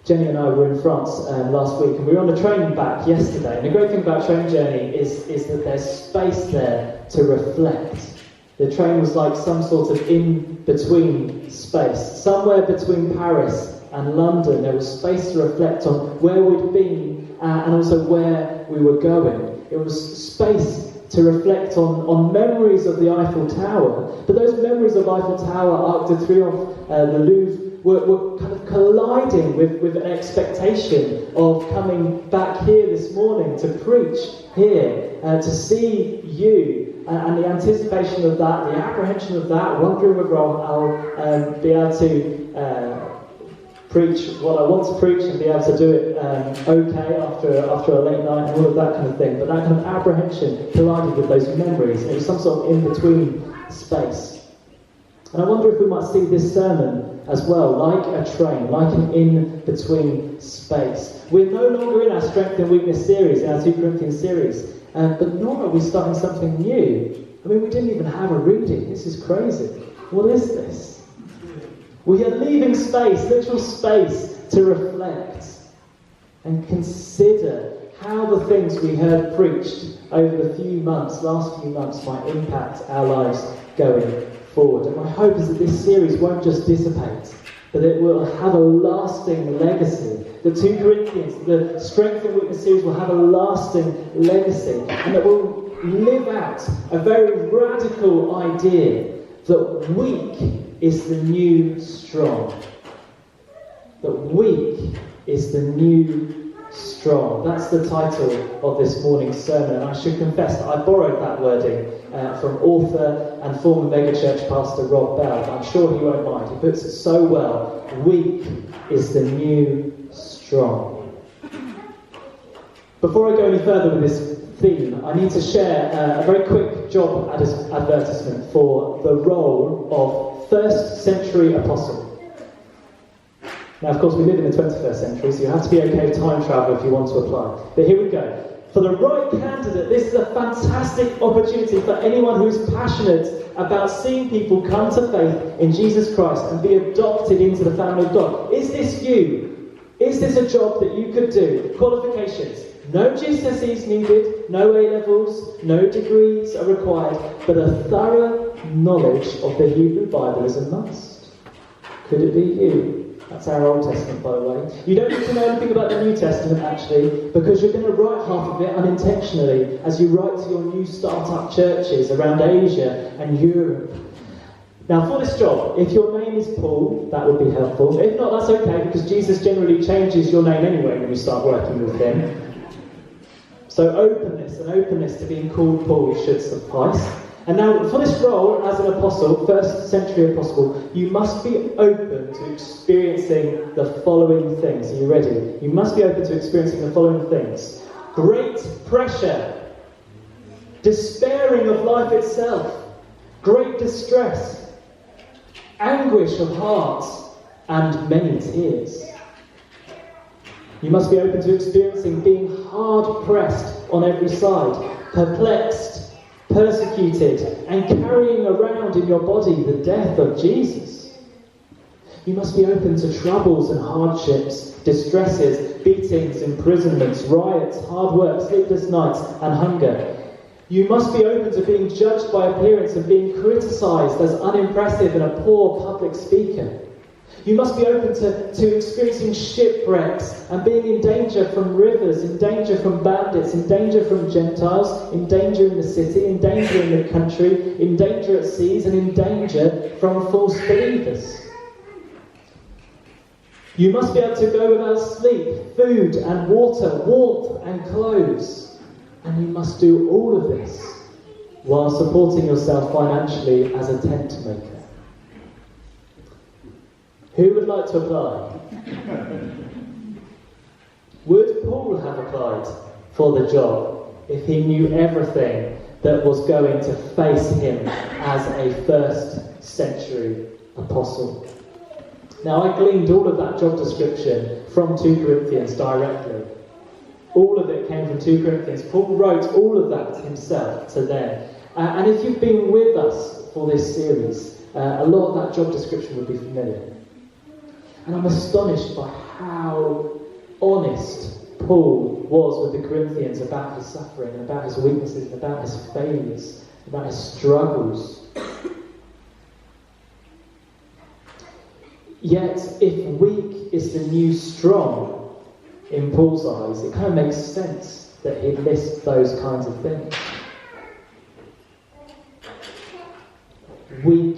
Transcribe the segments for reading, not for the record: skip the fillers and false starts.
Jenny and I were in France last week, and we were on a train back yesterday. And the great thing about train journey is that there's space there to reflect. The train was like some sort of in-between space. Somewhere between Paris and London, there was space to reflect on where we'd been and also where we were going. It was space to reflect on memories of the Eiffel Tower. But those memories of Eiffel Tower, Arc de Triomphe, the Louvre, were kind of colliding with an expectation of coming back here this morning to preach here, to see you, and the anticipation of that, the apprehension of that, wondering whether I'll be able to preach what I want to preach and be able to do it okay after a late night and all of that kind of thing. But that kind of apprehension collided with those memories. It was some sort of in-between space. And I wonder if we might see this sermon as well, like a train, like an in-between space. We're no longer in our Strength and Weakness series, our 2 Corinthians series, but nor are we starting something new. I mean, we didn't even have a reading. This is crazy. What is this? We are leaving space, literal space, to reflect and consider how the things we heard preached over the last few months, might impact our lives going forward. And my hope is that this series won't just dissipate, but it will have a lasting legacy. The 2 Corinthians, the Strength and Weakness series will have a lasting legacy, and that will live out a very radical idea that weak is the new strong. That weak is the new strong. That's the title of this morning's sermon, and I should confess that I borrowed that wording from author and former megachurch pastor Rob Bell. I'm sure he won't mind. He puts it so well. Weak is the new strong. Before I go any further with this theme, I need to share a very quick job advertisement for the role of first century apostle. Now, of course, we live in the 21st century, so you have to be okay with time travel if you want to apply. But here we go. For the right candidate, this is a fantastic opportunity for anyone who's passionate about seeing people come to faith in Jesus Christ and be adopted into the family of God. Is this you? Is this a job that you could do? Qualifications. No GCSEs needed, no A-levels, no degrees are required, but a thorough knowledge of the Hebrew Bible is a must. Could it be you? That's our Old Testament, by the way. You don't need to know anything about the New Testament, actually, because you're going to write half of it unintentionally as you write to your new start-up churches around Asia and Europe. Now, for this job, if your name is Paul, that would be helpful. If not, that's okay, because Jesus generally changes your name anyway when you start working with him. So openness to being called Paul should suffice. And now, for this role as an apostle, first century apostle, you must be open to experiencing the following things. Are you ready? You must be open to experiencing the following things. Great pressure, despairing of life itself, great distress, anguish of heart, and many tears. You must be open to experiencing being hard-pressed on every side, perplexed, persecuted, and carrying around in your body the death of Jesus. You must be open to troubles and hardships, distresses, beatings, imprisonments, riots, hard work, sleepless nights, and hunger. You must be open to being judged by appearance and being criticised as unimpressive and a poor public speaker. You must be open to experiencing shipwrecks and being in danger from rivers, in danger from bandits, in danger from Gentiles, in danger in the city, in danger in the country, in danger at seas, and in danger from false believers. You must be able to go without sleep, food and water, warmth and clothes. And you must do all of this while supporting yourself financially as a tent maker. Who would like to apply? Would Paul have applied for the job if he knew everything that was going to face him as a first century apostle? Now, I gleaned all of that job description from 2 Corinthians directly. All of it came from 2 Corinthians. Paul wrote all of that himself to them. And if you've been with us for this series, a lot of that job description would be familiar. And I'm astonished by how honest Paul was with the Corinthians about his suffering, and about his weaknesses, and about his failures, about his struggles. Yet, if weak is the new strong in Paul's eyes, it kind of makes sense that he'd list those kinds of things. Weak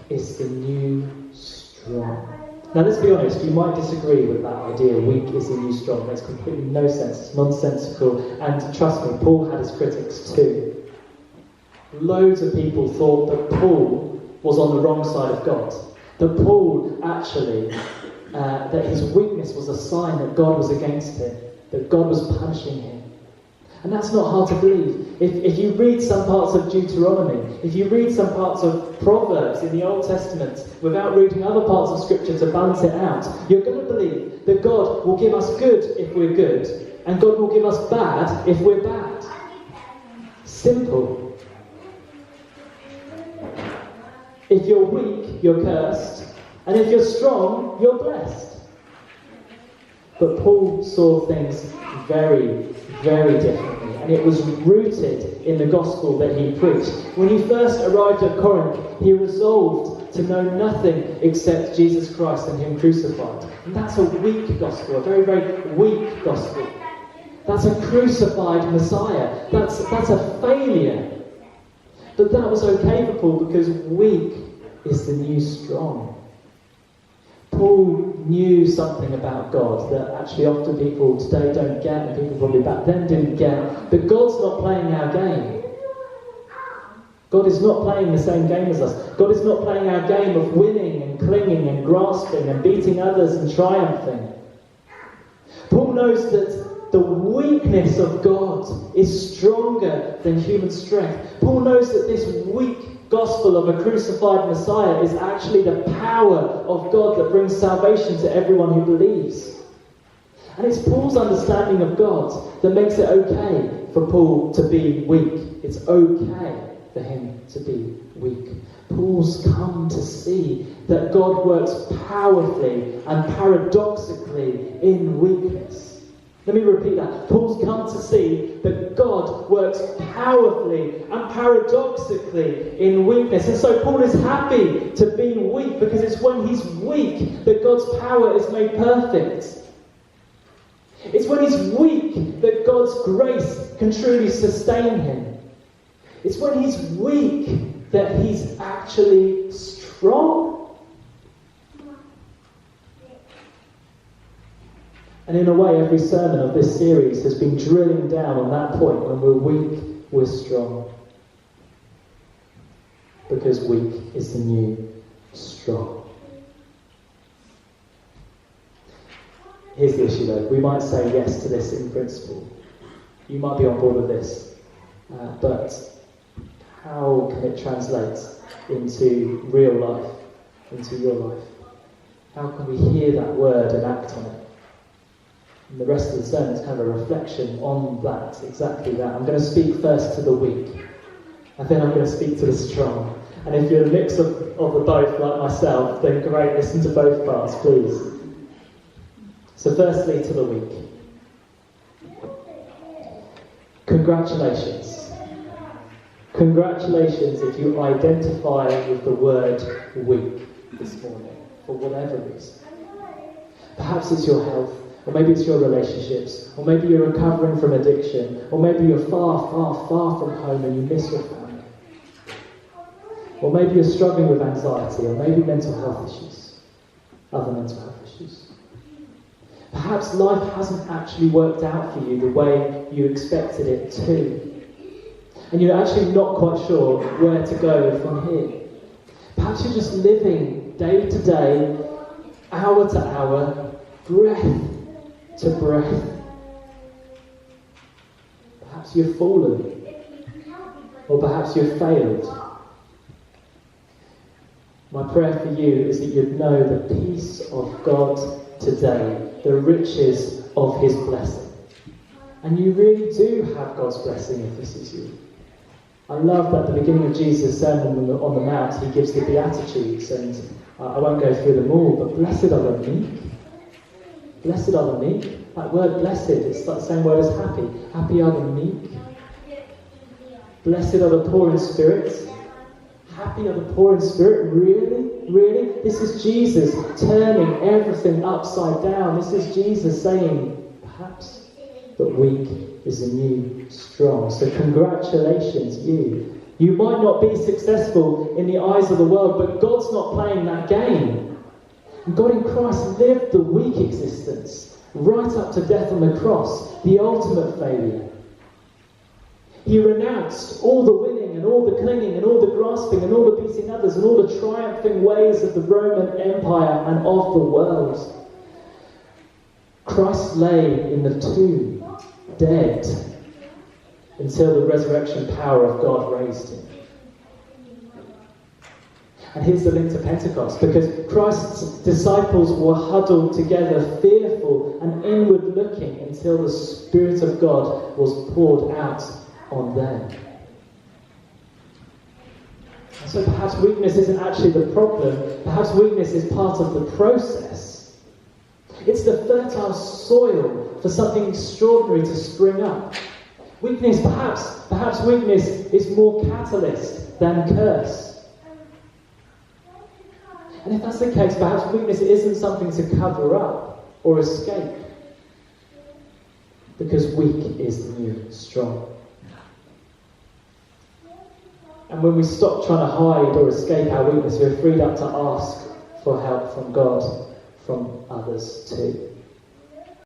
is the new strong. Now, let's be honest, you might disagree with that idea, weak is the new strong. Makes completely no sense, it's nonsensical, and trust me, Paul had his critics too. Loads of people thought that Paul was on the wrong side of God. That Paul actually, that his weakness was a sign that God was against him, that God was punishing him. And that's not hard to believe. If you read some parts of Deuteronomy, if you read some parts of Proverbs in the Old Testament, without reading other parts of Scripture to balance it out, you're going to believe that God will give us good if we're good, and God will give us bad if we're bad. Simple. If you're weak, you're cursed, and if you're strong, you're blessed. But Paul saw things very, very differently, and it was rooted in the gospel that he preached. When he first arrived at Corinth, he resolved to know nothing except Jesus Christ and him crucified. And that's a weak gospel, a very, very weak gospel. That's a crucified Messiah. That's a failure. But that was okay for Paul because weak is the new strong. Paul knew something about God that actually often people today don't get, and people probably back then didn't get. But God's not playing our game. God is not playing the same game as us. God is not playing our game of winning and clinging and grasping and beating others and triumphing. Paul knows that the weakness of God is stronger than human strength. Paul knows that this weak gospel of a crucified Messiah is actually the power of God that brings salvation to everyone who believes. And it's Paul's understanding of God that makes it okay for Paul to be weak. It's okay for him to be weak. Paul's come to see that God works powerfully and paradoxically in weakness. Let me repeat that. Paul's come to see that God works powerfully and paradoxically in weakness. And so Paul is happy to be weak because it's when he's weak that God's power is made perfect. It's when he's weak that God's grace can truly sustain him. It's when he's weak that he's actually strong. And in a way, every sermon of this series has been drilling down on that point. When we're weak, we're strong. Because weak is the new strong. Here's the issue though. We might say yes to this in principle. You might be on board with this. But how can it translate into real life, into your life? How can we hear that word and act on it? And the rest of the sermon is kind of a reflection on that, exactly that. I'm going to speak first to the weak, and then I'm going to speak to the strong. And if you're a mix of the both, like myself, then great, listen to both parts, please. So firstly, to the weak. Congratulations. Congratulations if you identify with the word weak this morning, for whatever reason. Perhaps it's your health, or maybe it's your relationships, or maybe you're recovering from addiction, or maybe you're far, far, far from home and you miss your family. Or maybe you're struggling with anxiety, or maybe mental health issues, other mental health issues. Perhaps life hasn't actually worked out for you the way you expected it to. And you're actually not quite sure where to go from here. Perhaps you're just living day to day, hour to hour, breath to breath. Perhaps you've fallen, or perhaps you've failed. My prayer for you is that you'd know the peace of God today, the riches of his blessing. And you really do have God's blessing if this is you. I love that at the beginning of Jesus' sermon on the Mount, he gives the Beatitudes, and I won't go through them all, but blessed are the meek. Blessed are the meek. That word blessed is the same word as happy. Happy are the meek. Blessed are the poor in spirit. Happy are the poor in spirit. Really? Really? This is Jesus turning everything upside down. This is Jesus saying, perhaps, that weak is the new strong. So congratulations, you. You might not be successful in the eyes of the world, but God's not playing that game. God in Christ lived the weak existence, right up to death on the cross, the ultimate failure. He renounced all the winning and all the clinging and all the grasping and all the beating others and all the triumphing ways of the Roman Empire and of the world. Christ lay in the tomb, dead, until the resurrection power of God raised him. And here's the link to Pentecost, because Christ's disciples were huddled together, fearful and inward looking, until the Spirit of God was poured out on them. And so perhaps weakness isn't actually the problem, perhaps weakness is part of the process. It's the fertile soil for something extraordinary to spring up. Weakness, perhaps weakness is more catalyst than curse. And if that's the case, perhaps weakness isn't something to cover up or escape. Because weak is the new strong. And when we stop trying to hide or escape our weakness, we're freed up to ask for help from God, from others too.